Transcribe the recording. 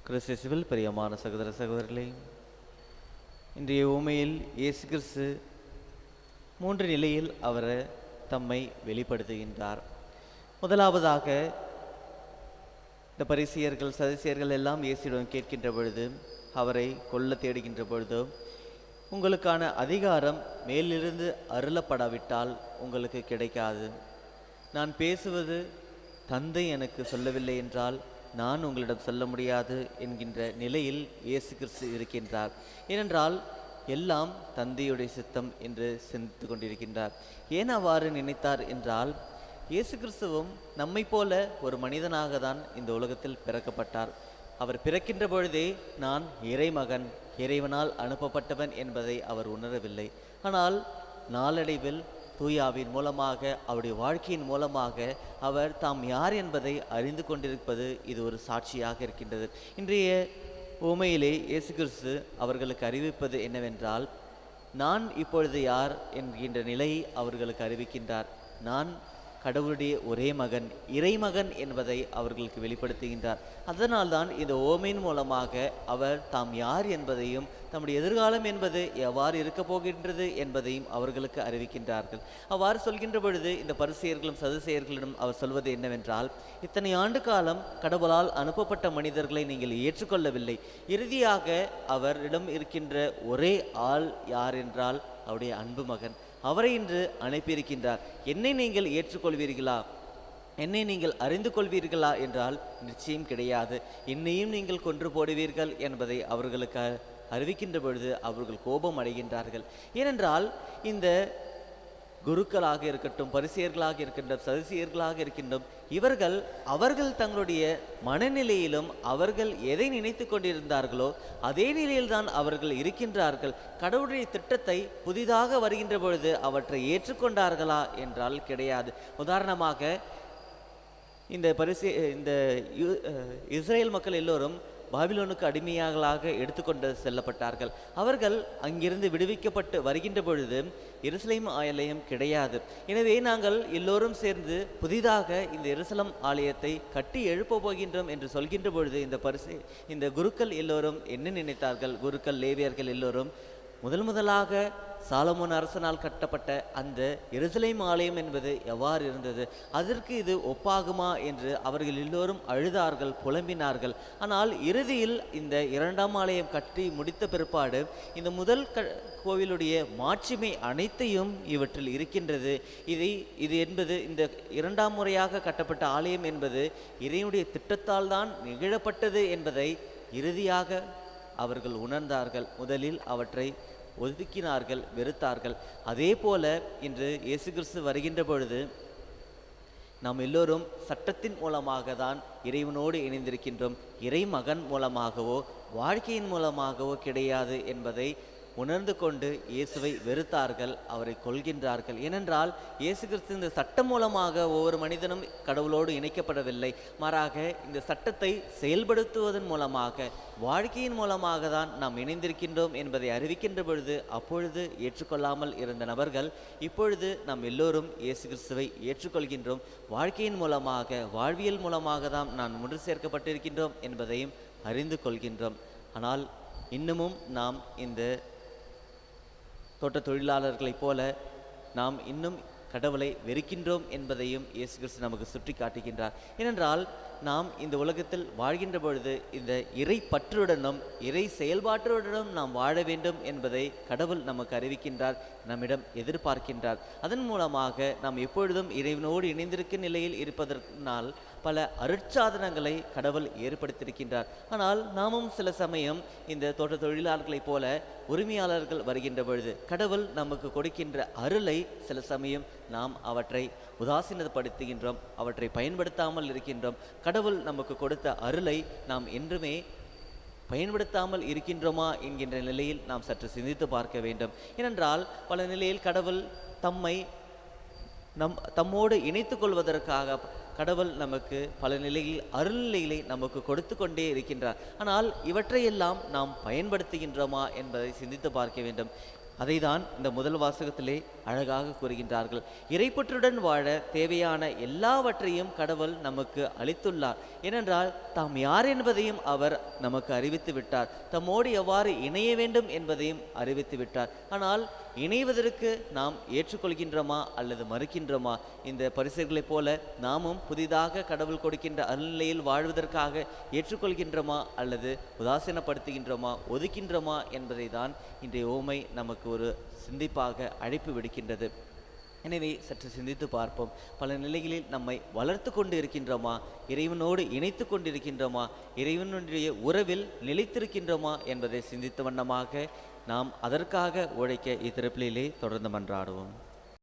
கிறிஸ்துவில் பிரியமான சகோதர சகோதரர்களே, இன்றைய உண்மையில் இயேசு கிறிஸ்து மூன்று நிலையில் அவர் தம்மை வெளிப்படுத்துகின்றார். முதலாவதாக இந்த பரிசேயர்கள் சதுசேயர்கள் எல்லாம் இயேசுவிடம் கேட்கின்ற பொழுது, அவரை கொல்ல தேடுகின்ற பொழுது, உங்களுக்கான அதிகாரம் மேலிருந்து அருளப்படாவிட்டால் உங்களுக்கு கிடைக்காது. நான் பேசுவது தந்தை எனக்கு சொல்லவில்லை என்றால் நான் உங்களிடம் சொல்ல முடியாது என்கின்ற நிலையில் இயேசு கிறிஸ்து இருக்கின்றார். ஏனென்றால் எல்லாம் தந்தையுடைய சித்தம் என்று சிந்தித்து கொண்டிருக்கின்றார். ஏன் அவ்வாறு நினைத்தார் என்றால், இயேசு கிறிஸ்துவும் நம்மை போல ஒரு மனிதனாக தான் இந்த உலகத்தில் பிறக்கப்பட்டார். அவர் பிறக்கின்ற பொழுதே நான் இறைமகன், இறைவனால் அனுப்பப்பட்டவன் என்பதை அவர் உணரவில்லை. ஆனால் நாளடைவில் தூயாவின் மூலமாக, அவருடைய வாழ்க்கையின் மூலமாக அவர் தாம் யார் என்பதை அறிந்து கொண்டிருப்பது இது ஒரு சாட்சியாக இருக்கின்றது. இன்றைய உமையிலே இயேசு கிறிஸ்து அவர்களுக்கு அறிவிப்பது என்னவென்றால், நான் இப்பொழுது யார் என்கின்ற நிலையை அவர்களுக்கு அறிவிக்கின்றார். நான் கடவுளுடைய ஒரே மகன், இறைமகன் என்பதை அவர்களுக்கு வெளிப்படுத்துகின்றார். அதனால்தான் இந்த ஓமையின் மூலமாக அவர் தாம் யார் என்பதையும், தம்முடைய எதிர்காலம் என்பது எவ்வாறு இருக்கப் போகின்றது என்பதையும் அவர்களுக்கு அறிவிக்கின்றார்கள். அவ்வாறு சொல்கின்ற பொழுது இந்த பரிசேயர்களும் சதுசேயர்களிடம் அவர் சொல்வது என்னவென்றால், இத்தனை ஆண்டு காலம் கடவுளால் அனுப்பப்பட்ட மனிதர்களை நீங்கள் ஏற்றுக்கொள்ளவில்லை. இறுதியாக அவரிடம் இருக்கின்ற ஒரே ஆள் யார் என்றால் அவருடைய அன்பு மகன். அவரை இன்று அனுப்பியிருக்கின்றார். என்னை நீங்கள் ஏற்றுக்கொள்வீர்களா, என்னை நீங்கள் அறிந்து கொள்வீர்களா என்றால் நிச்சயம் கிடையாது. என்னையும் நீங்கள் கொன்று போடுவீர்கள் என்பதை அவர்களுக்கு அறிவிக்கின்ற பொழுது அவர்கள் கோபம் அடைகின்றார்கள். ஏனென்றால் இந்த குருக்களாக இருக்கட்டும், பரிசேயர்களாக இருக்கின்றோம், சதுசேயர்களாக இருக்கின்றோம், அவர்கள் தங்களுடைய மனநிலையிலும் அவர்கள் எதை நினைத்து கொண்டிருந்தார்களோ அதே நிலையில்தான் அவர்கள் இருக்கின்றார்கள். கடவுளுடைய திட்டத்தை புதிதாக வருகின்ற பொழுது அவற்றை ஏற்றுக்கொண்டார்களா என்றால் கிடையாது. உதாரணமாக இந்த இஸ்ரேல் மக்கள் எல்லோரும் பாபிலோனுக்கு அடிமையாகளாக எடுத்துக்கொண்டு செல்லப்பட்டார்கள். அவர்கள் அங்கிருந்து விடுவிக்கப்பட்டு வருகின்ற பொழுது எருசலேம் ஆலயம் கிடையாது. எனவே நாங்கள் எல்லோரும் சேர்ந்து புதிதாக இந்த எருசலேம் ஆலயத்தை கட்டி எழுப்ப போகின்றோம் என்று சொல்கின்ற பொழுது இந்த குருக்கள் எல்லோரும் என்ன நினைத்தார்கள்? குருக்கள், லேவியர்கள் எல்லோரும் முதலாக சாலமோன் அரசனால் கட்டப்பட்ட அந்த எருசலேம் ஆலயம் என்பது எவ்வாறு இருந்தது, அதற்கு இது ஒப்பாகுமா என்று அவர்கள் எல்லோரும் அழுதார்கள், புலம்பினார்கள். ஆனால் இறுதியில் இந்த இரண்டாம் ஆலயம் கட்டி முடித்த பிற்பாடு இந்த முதல் கோவிலுடைய மாட்சிமை அனைத்தையும் இவற்றில் இருக்கின்றது. இது என்பது இந்த இரண்டாம் முறையாக கட்டப்பட்ட ஆலயம் என்பது இறைவனுடைய திட்டத்தால் தான் நிகழப்பட்டது என்பதை இறுதியாக அவர்கள் உணர்ந்தார்கள். முதலில் அவற்றை ஒதுக்கினார்கள், வெறுத்தார்கள். அதே போல இன்று இயேசு கிறிஸ்து வருகின்ற பொழுது நாம் எல்லோரும் சட்டத்தின் மூலமாக தான் இறைவனோடு இணைந்திருக்கின்றோம். இறைமகன் மூலமாகவோ வாழ்க்கையின் மூலமாகவோ கிடையாது என்பதை உணர்ந்து கொண்டு இயேசுவை வெறுத்தார்கள், அவரை கொல்கின்றார்கள். ஏனென்றால் இயேசு கிறிஸ்து இந்த சட்டம் மூலமாக ஒவ்வொரு மனிதனும் கடவுளோடு இணைக்கப்படவில்லை. மாறாக இந்த சட்டத்தை செயல்படுத்துவதன் மூலமாக, வாழ்க்கையின் மூலமாக தான் நாம் இணைந்திருக்கின்றோம் என்பதை அறிவிக்கின்ற பொழுது அப்பொழுது ஏற்றுக்கொள்ளாமல் இருந்த நபர்கள் இப்பொழுது நாம் எல்லோரும் இயேசு கிறிஸ்துவை ஏற்றுக்கொள்கின்றோம். வாழ்க்கையின் மூலமாக, வாழ்வியல் மூலமாக தான் நாம் ஒன்று சேர்க்கப்பட்டிருக்கின்றோம் என்பதையும் அறிந்து கொள்கின்றோம். ஆனால் இன்னமும் நாம் இந்த தோட்ட தொழிலாளர்களைப் போல நாம் இன்னும் கடவுளை வெறுக்கின்றோம் என்பதையும் இயேசு கிறிஸ்து நமக்கு சுட்டி காட்டுகின்றார். ஏனென்றால் நாம் இந்த உலகத்தில் வாழ்கின்ற பொழுது இந்த இறை பற்றுடனும் இறை செயல்பாட்டுடனும் நாம் வாழ வேண்டும் என்பதை கடவுள் நமக்கு அறிவிக்கின்றார், நம்மிடம் எதிர்பார்க்கின்றார். அதன் மூலமாக நாம் எப்பொழுதும் இறைவனோடு இணைந்திருக்கும் நிலையில் இருப்பதற்கால் பல அருட்சாதனங்களை கடவுள் ஏற்படுத்தியிருக்கின்றார். ஆனால் நாமும் சில சமயம் இந்த தோட்ட தொழிலாளர்களைப் போல உரிமையாளர்கள் வருகின்ற பொழுது கடவுள் நமக்கு கொடுக்கின்ற அருளை சில சமயம் நாம் அவற்றை உதாசீனப்படுத்துகின்றோம், அவற்றை பயன்படுத்தாமல் இருக்கின்றோம். கடவுள் நமக்கு கொடுத்த அருளை நாம் என்றுமே பயன்படுத்தாமல் இருக்கின்றோமா என்கின்ற நிலையில் நாம் சற்று சிந்தித்து பார்க்க வேண்டும். ஏனென்றால் பல நிலையில் கடவுள் தம்மோடு இணைத்து கொள்வதற்காக கடவுள் நமக்கு பல நிலையில் அருள்நிலைகளை நமக்கு கொடுத்து கொண்டே இருக்கின்றார். ஆனால் இவற்றையெல்லாம் நாம் பயன்படுத்துகின்றோமா என்பதை சிந்தித்து பார்க்க வேண்டும். அதைதான் இந்த முதல் வாசகத்திலே அழகாக கூறுகின்றார்கள். இறைப்பற்றுடன் வாழ தேவையான எல்லாவற்றையும் கடவுள் நமக்கு அளித்துள்ளார். ஏனென்றால் தாம் யார் என்பதையும் அவர் நமக்கு அறிவித்து விட்டார். தம்மோடு எவ்வாறு இணைய வேண்டும் என்பதையும் அறிவித்து விட்டார். ஆனால் இணைவதற்கு நாம் ஏற்றுக்கொள்கின்றோமா அல்லது மறுக்கின்றோமா? இந்த பரிசைகளைப் போல நாமும் புதிதாக கடவுள் கொடுக்கின்ற அருள்நிலையில் வாழ்வதற்காக ஏற்றுக்கொள்கின்றோமா அல்லது உதாசீனப்படுத்துகின்றோமா, ஒதுக்கின்றோமா என்பதை தான் இன்றைய ஓமை நமக்கு ஒரு சிந்திப்பாக அழைப்பு விடுக்கின்றது. எனவே சற்று சிந்தித்து பார்ப்போம். பல நிலைகளில் நம்மை வளர்த்து கொண்டு இருக்கின்றோமா, இறைவனோடு இணைத்து கொண்டிருக்கின்றோமா, இறைவனுடைய உறவில் நிலைத்திருக்கின்றோமா என்பதை சிந்தித்த வண்ணமாக நாம் அதற்காக உழைக்க இத்திருப்பலிலே தொடர்ந்து மன்றாடுவோம்.